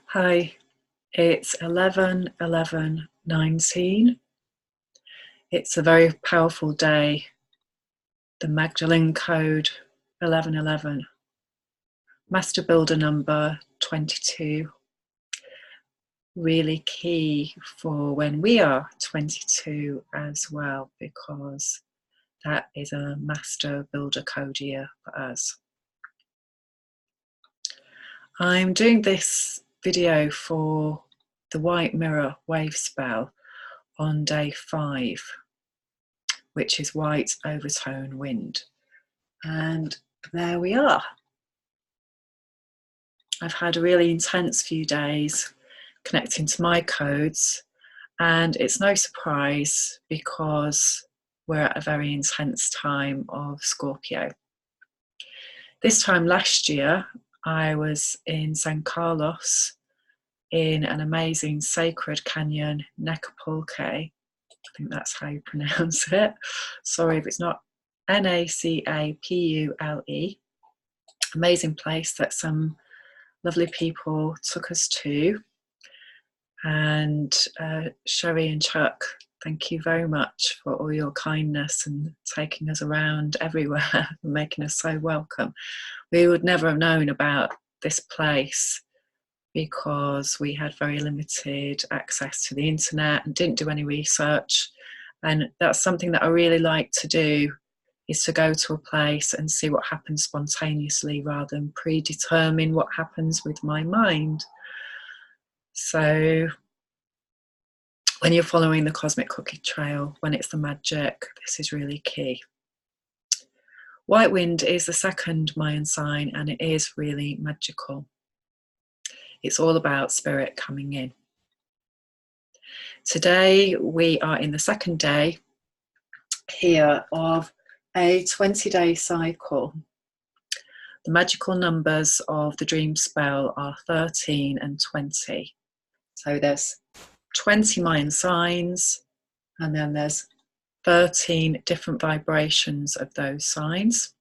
Hi, it's 11/11/19. It's a very powerful day. The Magdalene code 1111. Master Builder number 22. Really key for when we are 22 as well, because that is a Master Builder code year for us. I'm doing this video for the White Mirror Wavespell on day 5, which is white overtone wind. And there we are. I've had a really intense few days connecting to my codes, and it's no surprise because we're at a very intense time of Scorpio. This time last year, I was in San Carlos in an amazing sacred canyon, Necapulque. I think that's how you pronounce it. Sorry if it's not. Nacapule. Amazing place that some lovely people took us to. And Sherry and Chuck, thank you very much for all your kindness and taking us around everywhere and making us so welcome. We would never have known about this place because we had very limited access to the internet and didn't do any research. And that's something that I really like to do, is to go to a place and see what happens spontaneously rather than predetermine what happens with my mind. So when you're following the cosmic cookie trail, when it's the magic, this is really key. White wind is the second Mayan sign, and it is really magical. It's all about spirit coming in. Today we are in the second day here of a 20-day cycle. The magical numbers of the dream spell are 13 and 20. So there's 20 Mayan signs, and then there's 13 different vibrations of those signs.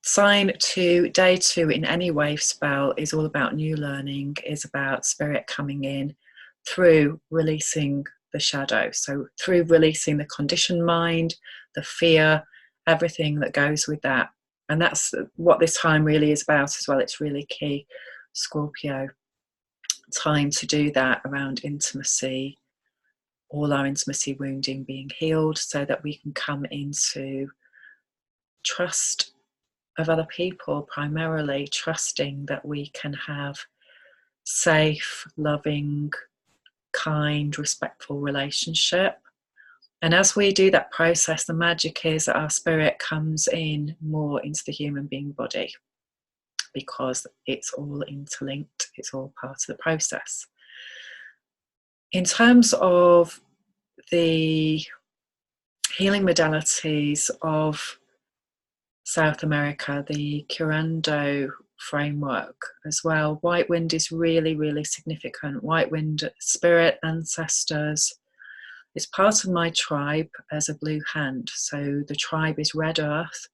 Sign 2, day 2 in any wave spell is all about new learning, is about spirit coming in through releasing the shadow. So through releasing the conditioned mind, the fear, everything that goes with that. And that's what this time really is about as well. It's really key, Scorpio. Time to do that around intimacy, all our intimacy wounding being healed, so that we can come into trust of other people, primarily trusting that we can have safe, loving, kind, respectful relationship. And as we do that process, the magic is that our spirit comes in more into the human being body, because it's all interlinked, it's all part of the process. In terms of the healing modalities of South America, the Curando framework as well, white wind is really, really significant. White wind, spirit, ancestors. It's part of my tribe as a blue hand. So the tribe is red earth,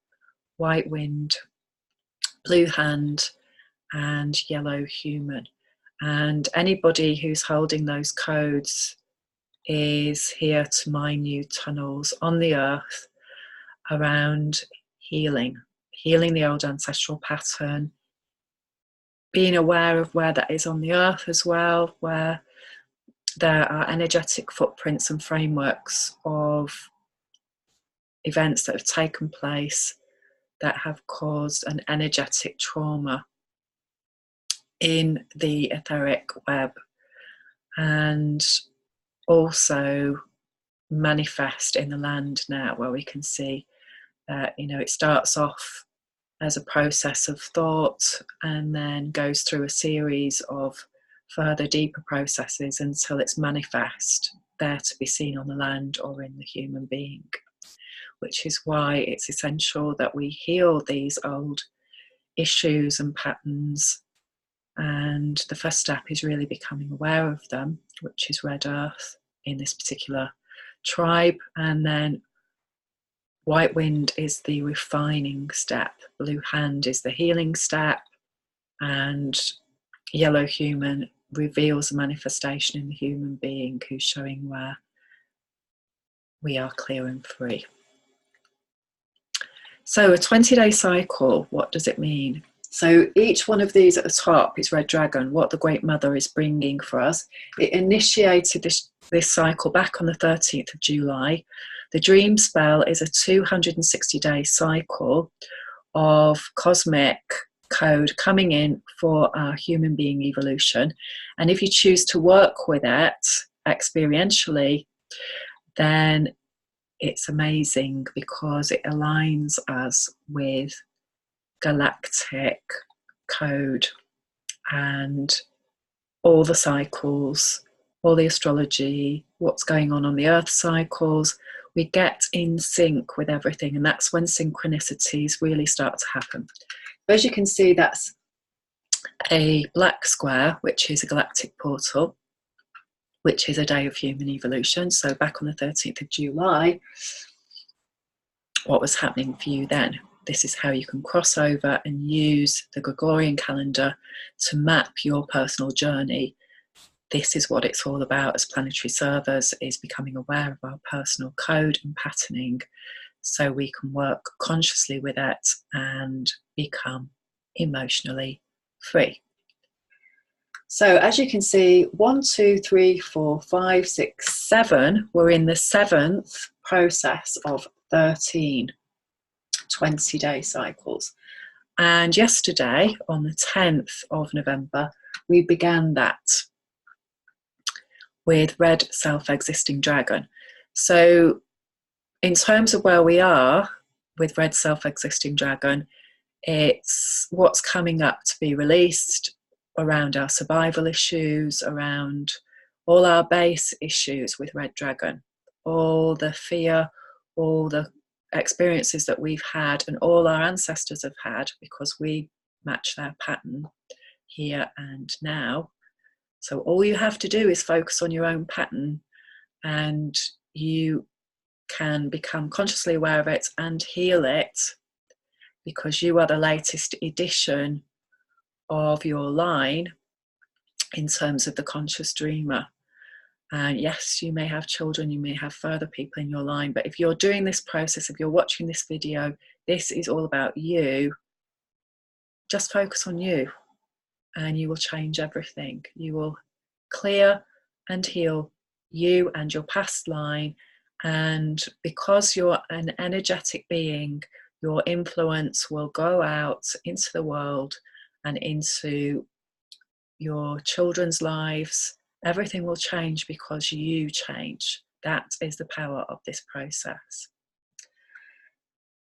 white wind, blue hand, and yellow human. And anybody who's holding those codes is here to mine new tunnels on the earth around healing the old ancestral pattern, being aware of where that is on the earth as well, where there are energetic footprints and frameworks of events that have taken place that have caused an energetic trauma in the etheric web, and also manifest in the land now, where we can see that, it starts off as a process of thought and then goes through a series of further deeper processes until it's manifest there to be seen on the land or in the human being, which is why it's essential that we heal these old issues and patterns. And the first step is really becoming aware of them, which is red earth in this particular tribe. And then white wind is the refining step, blue hand is the healing step, and yellow human reveals a manifestation in the human being who's showing where we are clear and free. So a 20-day cycle, what does it mean? So each one of these at the top is Red Dragon, what the Great Mother is bringing for us. It initiated this cycle back on the 13th of July. The dream spell is a 260-day cycle of cosmic code coming in for our human being evolution. And if you choose to work with it experientially, then it's amazing because it aligns us with galactic code and all the cycles, all the astrology, what's going on the earth cycles. We get in sync with everything, and that's when synchronicities really start to happen. As you can see, that's a black square, which is a galactic portal, which is a day of human evolution. So back on the 13th of July, what was happening for you then? This is how you can cross over and use the Gregorian calendar to map your personal journey. This is what it's all about as planetary servers, is becoming aware of our personal code and patterning so we can work consciously with it and become emotionally free. So as you can see, 1, 2, 3, 4, 5, 6, 7, we're in the 7th process of 13 20-day cycles. And yesterday, on the 10th of November, we began that with Red Self-Existing Dragon. So in terms of where we are with Red Self-Existing Dragon, it's what's coming up to be released around our survival issues, around all our base issues with Red Dragon, all the fear, all the experiences that we've had and all our ancestors have had, because we match their pattern here and now. So all you have to do is focus on your own pattern, and you can become consciously aware of it and heal it, because you are the latest edition of your line in terms of the conscious dreamer. And yes, you may have children, you may have further people in your line, but if you're doing this process, if you're watching this video, this is all about you. Just focus on you and you will change everything. You will clear and heal you and your past line, and because you're an energetic being, your influence will go out into the world and into your children's lives. Everything will change because you change. That is the power of this process.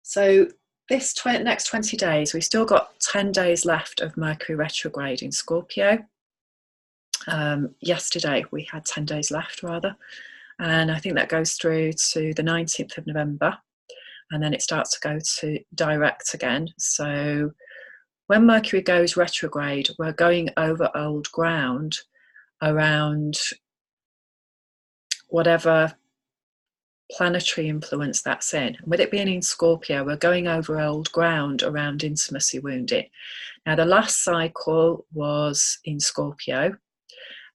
So this next 20 days, we've still got 10 days left of Mercury retrograde in Scorpio. Yesterday we had 10 days left rather, and I think that goes through to the 19th of November, and then it starts to go to direct again. So when Mercury goes retrograde, we're going over old ground around whatever planetary influence that's in. And with it being in Scorpio, we're going over old ground around intimacy wounding. Now, the last cycle was in Scorpio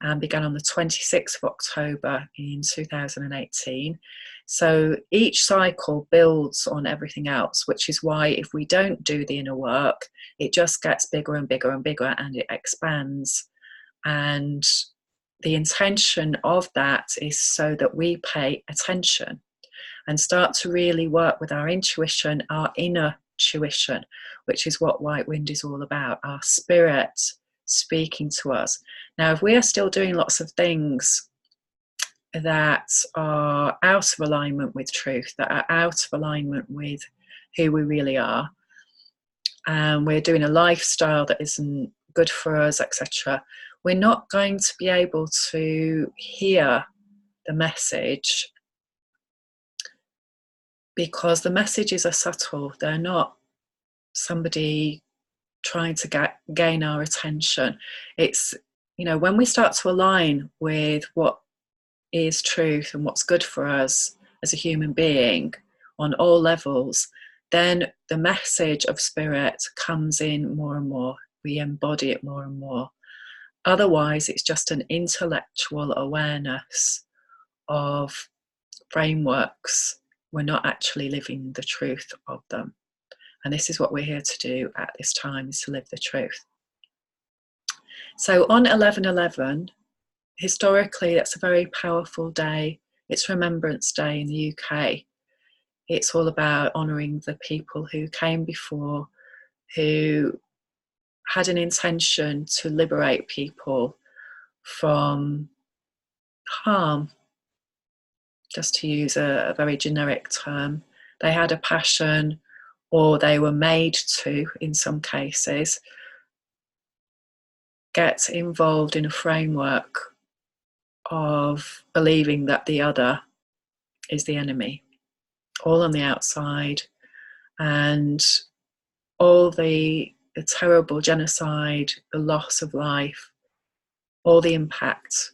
and began on the 26th of October in 2018. So each cycle builds on everything else, which is why if we don't do the inner work, it just gets bigger and bigger and bigger, and it expands. And the intention of that is so that we pay attention and start to really work with our intuition, our inner tuition, which is what White Wind is all about, our spirit speaking to us. Now, if we are still doing lots of things that are out of alignment with truth, that are out of alignment with who we really are, and we're doing a lifestyle that isn't good for us, etc., we're not going to be able to hear the message, because the messages are subtle. They're not somebody trying to gain our attention. It's, when we start to align with what is truth and what's good for us as a human being on all levels, then the message of spirit comes in more and more. we embody it more and more. Otherwise, it's just an intellectual awareness of frameworks. We're not actually living the truth of them. And this is what we're here to do at this time, is to live the truth. So on 11/11, historically, that's a very powerful day. It's Remembrance Day in the UK. It's all about honouring the people who came before, who had an intention to liberate people from harm, just to use a very generic term. They had a passion, or they were made to, in some cases, get involved in a framework of believing that the other is the enemy, all on the outside, and all the terrible genocide, the loss of life, all the impact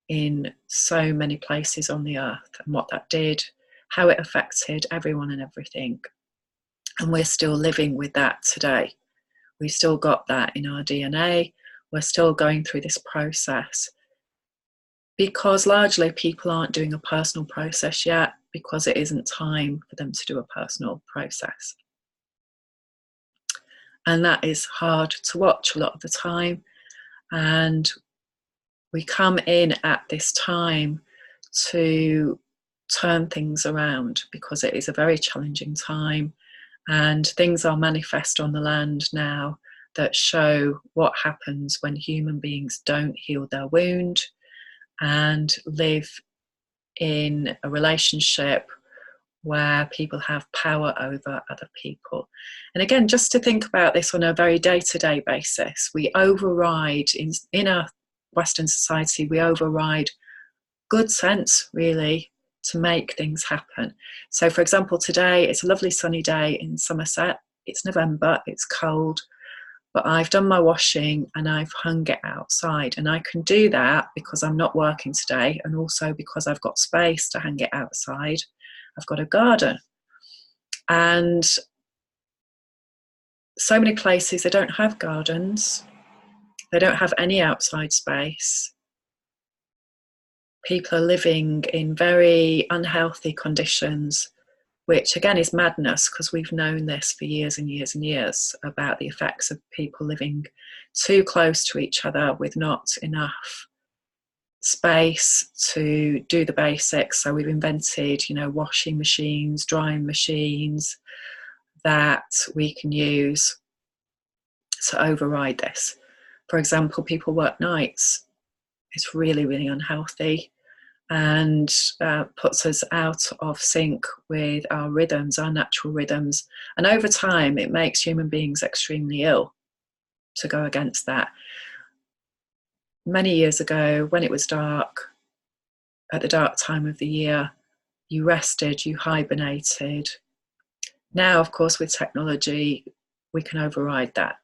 in so many places on the earth, and what that did, how it affected everyone and everything. And we're still living with that today. We've still got that in our DNA. We're still going through this process, because largely people aren't doing a personal process yet, because it isn't time for them to do a personal process. And that is hard to watch a lot of the time. And we come in at this time to turn things around, because it is a very challenging time, and things are manifest on the land now that show what happens when human beings don't heal their wound and live in a relationship where people have power over other people. And again, just to think about this on a very day-to-day basis, we override, in our Western society, we override good sense, really, to make things happen. So, for example, today, it's a lovely sunny day in Somerset. It's November, it's cold, but I've done my washing and I've hung it outside. And I can do that because I'm not working today, and also because I've got space to hang it outside. I've got a garden. And so many places, they don't have gardens. They don't have any outside space. People are living in very unhealthy conditions, which again is madness, because we've known this for years and years and years about the effects of people living too close to each other with not enough space to do the basics. So we've invented, washing machines, drying machines that we can use to override this. For example, people work nights. It's really, really unhealthy, and puts us out of sync with our rhythms, our natural rhythms. And over time, it makes human beings extremely ill to go against that. Many years ago, when it was dark, at the dark time of the year, you rested, you hibernated. Now, of course, with technology, we can override that.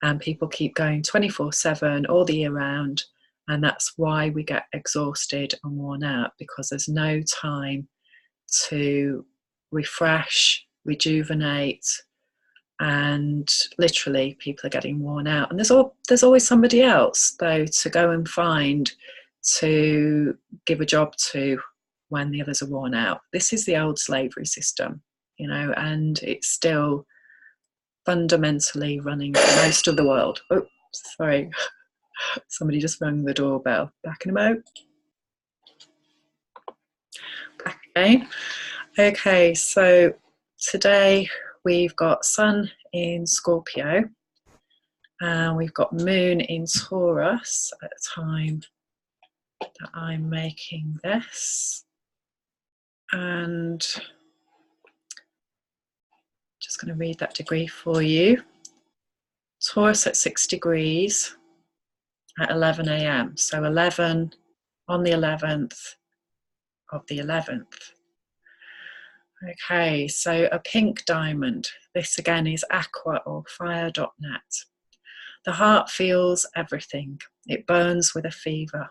And people keep going 24/7 all the year round. And that's why we get exhausted and worn out, because there's no time to refresh, rejuvenate, and literally people are getting worn out. And there's always somebody else, though, to go and find to give a job to when the others are worn out. This is the old slavery system, and it's still fundamentally running most of the world. Oh, sorry. Somebody just rang the doorbell. Back in a moment. Back again. Okay, so today we've got Sun in Scorpio, and we've got Moon in Taurus at the time that I'm making this. And just going to read that degree for you. Taurus at 6 degrees at 11 a.m. So 11 on the 11th of the 11th. Okay, so a pink diamond. This again is aqua or fire.net. The heart feels everything. It burns with a fever.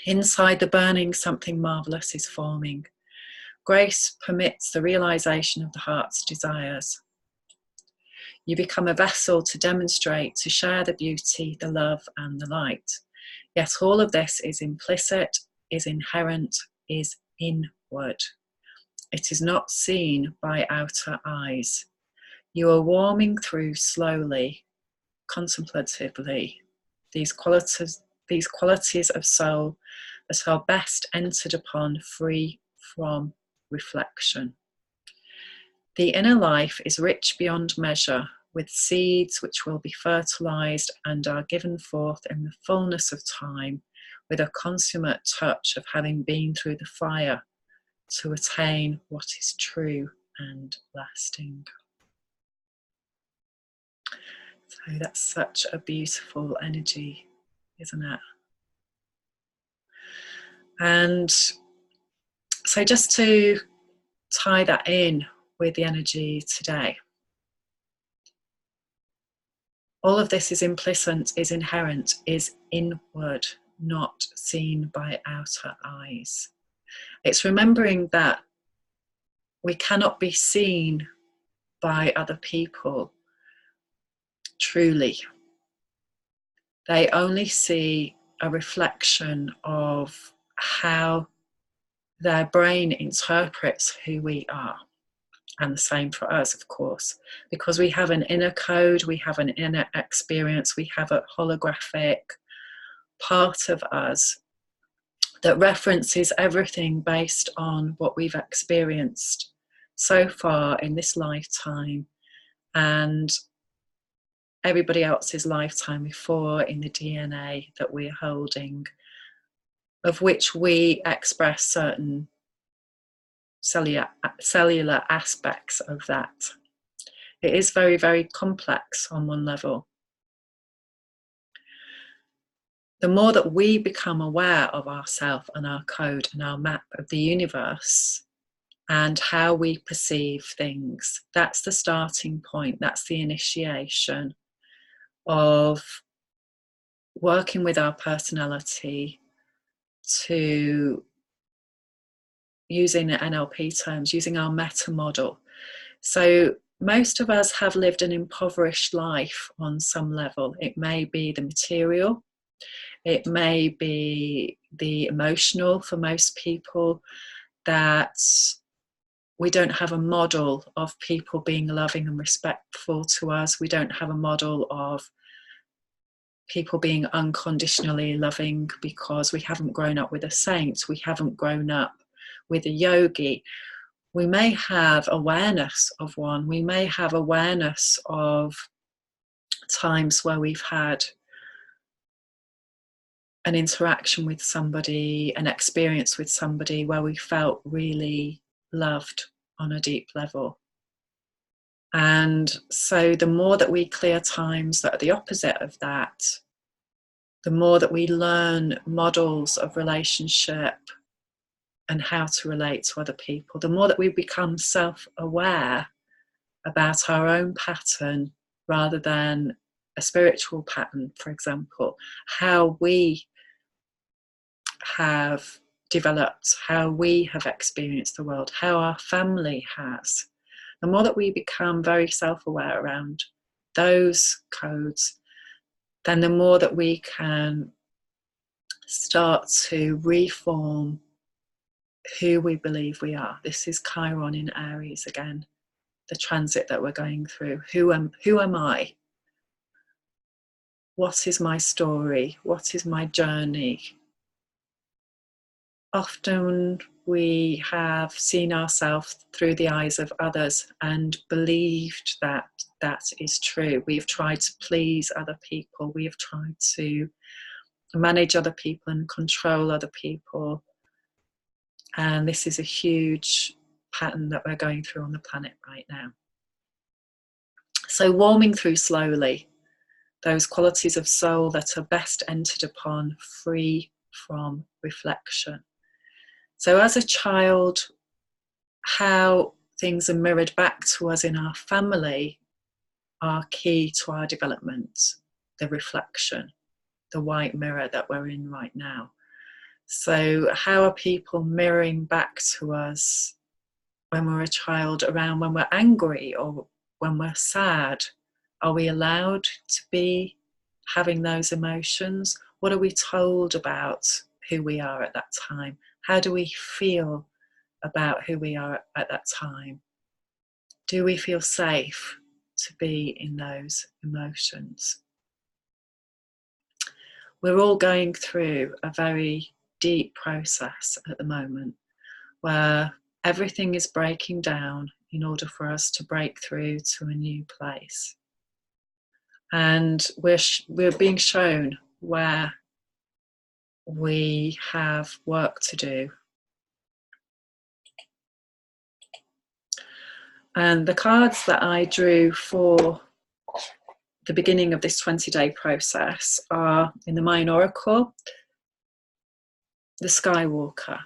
Inside the burning, something marvelous is forming. Grace permits the realization of the heart's desires. You become a vessel to demonstrate, to share the beauty, the love, and the light. Yet all of this is implicit, is inherent, is inward. It is not seen by outer eyes. You are warming through slowly, contemplatively, these qualities of soul that are best entered upon free from reflection. The inner life is rich beyond measure, with seeds which will be fertilized and are given forth in the fullness of time, with a consummate touch of having been through the fire to attain what is true and lasting. So that's such a beautiful energy, isn't it? And so just to tie that in with the energy today, all of this is implicit, is inherent, is inward, not seen by outer eyes. It's remembering that we cannot be seen by other people truly. They only see a reflection of how their brain interprets who we are. And the same for us, of course, because we have an inner code, we have an inner experience, we have a holographic part of us that references everything based on what we've experienced so far in this lifetime and everybody else's lifetime before in the DNA that we're holding, of which we express certain cellular aspects of that. It is very, very complex on one level. The more that we become aware of ourselves and our code and our map of the universe and how we perceive things, that's the starting point, that's the initiation of working with our personality to, using the NLP terms, using our meta model. So most of us have lived an impoverished life on some level. It may be the material, it may be the emotional for most people, that we don't have a model of people being loving and respectful to us. We don't have a model of people being unconditionally loving because we haven't grown up with a saint. We haven't grown up with a yogi. We may have awareness of one. We may have awareness of times where we've had an interaction with somebody, an experience with somebody where we felt really loved on a deep level. And so the more that we clear times that are the opposite of that, the more that we learn models of relationship and how to relate to other people, the more that we become self-aware about our own pattern rather than a spiritual pattern, for example, how we have developed, how we have experienced the world, how our family has. The more that we become very self-aware around those codes, then the more that we can start to reform who we believe we are. This is Chiron in Aries again, the transit that we're going through. Who am I? What is my story? What is my journey? Often we have seen ourselves through the eyes of others and believed that that is true. We've tried to please other people. We have tried to manage other people and control other people. And this is a huge pattern that we're going through on the planet right now. So warming through slowly those qualities of soul that are best entered upon free from reflection. So as a child, how things are mirrored back to us in our family are key to our development, the reflection, the white mirror that we're in right now. So how are people mirroring back to us when we're a child around when we're angry or when we're sad Are we allowed to be having those emotions? What are we told about who we are at that time? How do we feel about who we are at that time? Do we feel safe to be in those emotions? We're all going through a very deep process at the moment where everything is breaking down in order for us to break through to a new place. And we're being shown where we have work to do. And the cards that I drew for the beginning of this 20-day process are, in the Mayan Oracle, the Skywalker.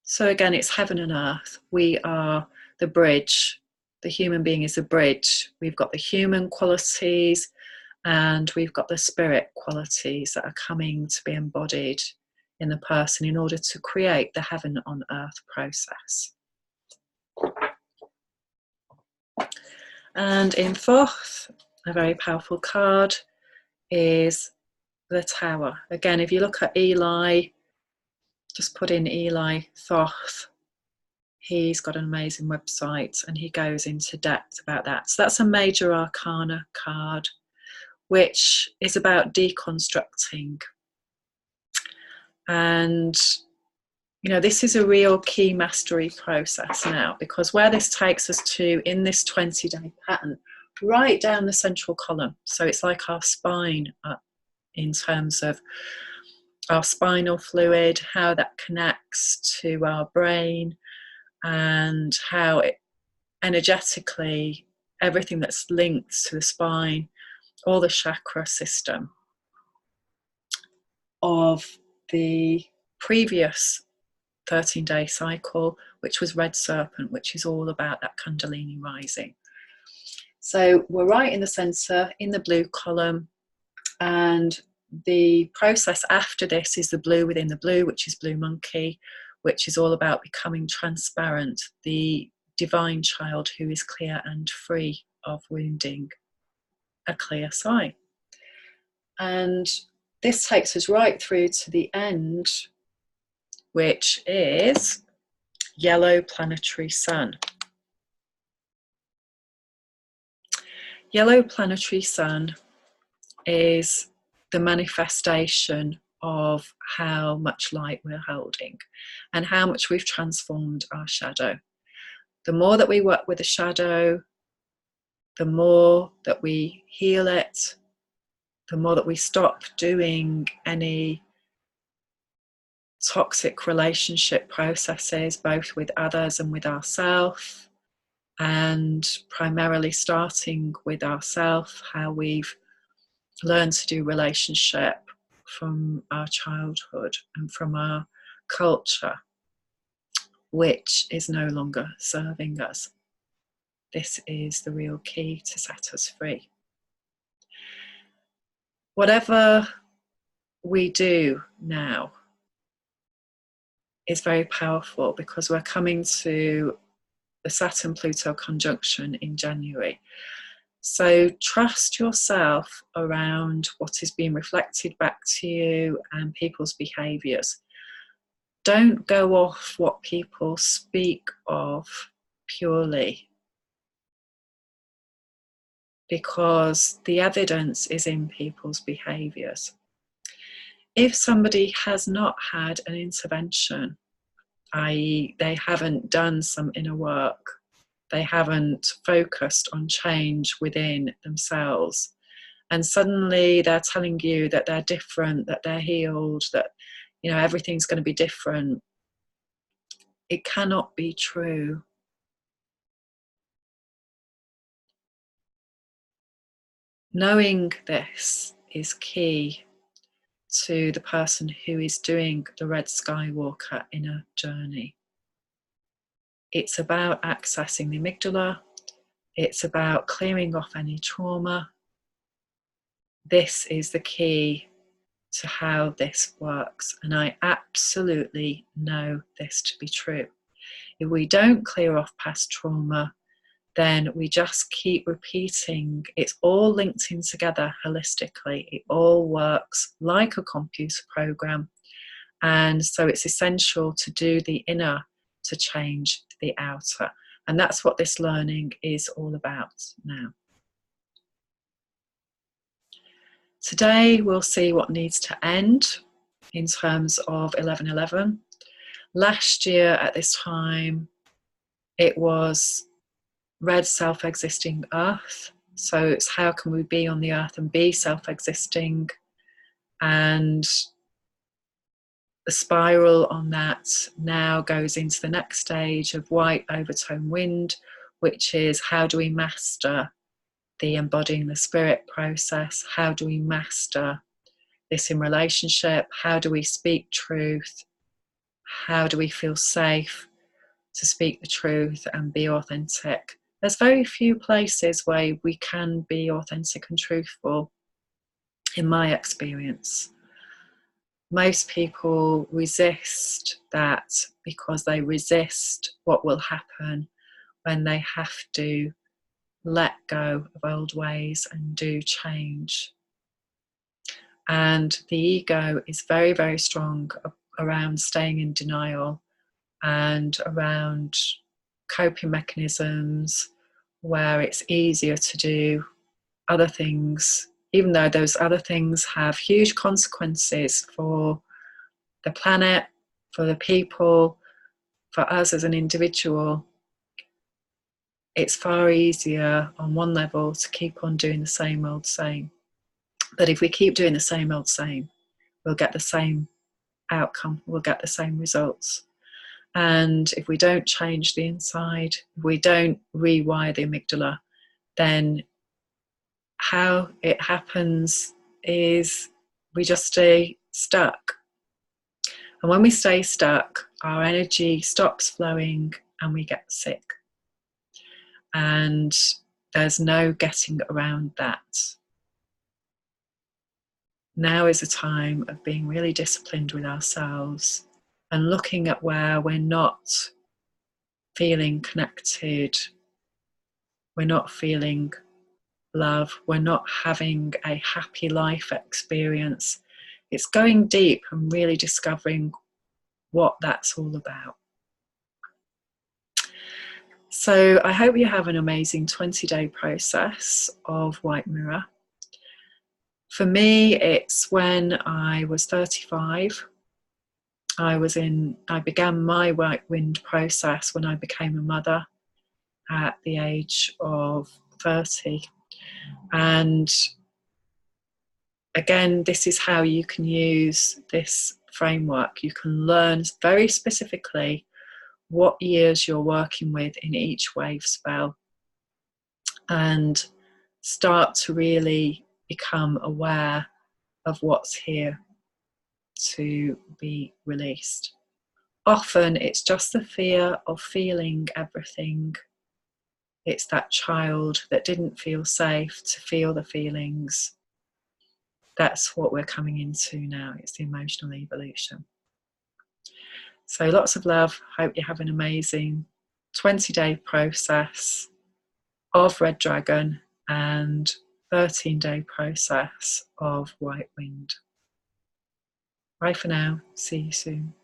So again, it's heaven and earth. We are the bridge. The human being is the bridge. We've got the human qualities and we've got the spirit qualities that are coming to be embodied in the person in order to create the heaven on earth process. And in Thoth, a very powerful card is the Tower. Again, if you look at Eli, just put in Eli Thoth. He's got an amazing website and he goes into depth about that. So that's a major arcana card, which is about deconstructing. And, you know, this is a real key mastery process now, because where this takes us to in this 20-day pattern, right down the central column. So it's like our spine in terms of our spinal fluid, how that connects to our brain, and how it energetically, everything that's linked to the spine, all the chakra system of the previous 13-day cycle, which was Red Serpent, which is all about that Kundalini rising. So we're right in the center, in the blue column, and the process after this is the blue within the blue, which is Blue Monkey, which is all about becoming transparent, the divine child who is clear and free of wounding, a clear sign. And this takes us right through to the end, which is Yellow Planetary Sun. Yellow Planetary Sun is the manifestation of how much light we're holding and how much we've transformed our shadow. The more that we work with the shadow, the more that we heal it, the more that we stop doing any toxic relationship processes, both with others and with ourselves, and primarily starting with ourselves, how we've learned to do relationship from our childhood and from our culture, which is no longer serving us. This is the real key to set us free. Whatever we do now is very powerful, because we're coming to the Saturn-Pluto conjunction in January. So trust yourself around what is being reflected back to you and people's behaviours. Don't go off what people speak of purely, because the evidence is in people's behaviours. If somebody has not had an intervention, i.e. they haven't done some inner work, they haven't focused on change within themselves, and suddenly they're telling you that they're different, that they're healed, that, you know, everything's going to be different, it cannot be true. Knowing this is key to the person who is doing the Red Skywalker inner journey. It's about accessing the amygdala. It's about clearing off any trauma. This is the key to how this works. And I absolutely know this to be true. If we don't clear off past trauma, then we just keep repeating. It's all linked in together holistically. It all works like a computer program. And so it's essential to do the inner to change the outer. And that's what this learning is all about now. Today we'll see what needs to end in terms of 1111. Last year at this time, it was red self-existing earth. So it's how can we be on the earth and be self-existing? And the spiral on that now goes into the next stage of white overtone wind, which is how do we master the embodying the spirit process? How do we master this in relationship? How do we speak truth? How do we feel safe to speak the truth and be authentic? There's very few places where we can be authentic and truthful, in my experience. Most people resist that because they resist what will happen when they have to let go of old ways and do change. And the ego is very, very strong around staying in denial and around coping mechanisms where it's easier to do other things, even though those other things have huge consequences for the planet, for the people, for us as an individual. It's far easier on one level to keep on doing the same old same. But if we keep doing the same old same, we'll get the same outcome, we'll get the same results. And if we don't change the inside, if we don't rewire the amygdala, then how it happens is we just stay stuck. And when we stay stuck, our energy stops flowing and we get sick. And there's no getting around that. Now is a time of being really disciplined with ourselves and looking at where we're not feeling connected, we're not feeling love, we're not having a happy life experience. It's going deep and really discovering what that's all about. So I hope you have an amazing 20-day process of White Mirror. For me, it's when I was 35. I began my White Wind process when I became a mother at the age of 30. And again, this is how you can use this framework. You can learn very specifically what years you're working with in each wave spell and start to really become aware of what's here to be released. Often it's just the fear of feeling everything. It's that child that didn't feel safe to feel the feelings. That's what we're coming into now. It's the emotional evolution. So lots of love. Hope you have an amazing 20-day process of Red Dragon and 13-day process of White Wind. Bye for now. See you soon.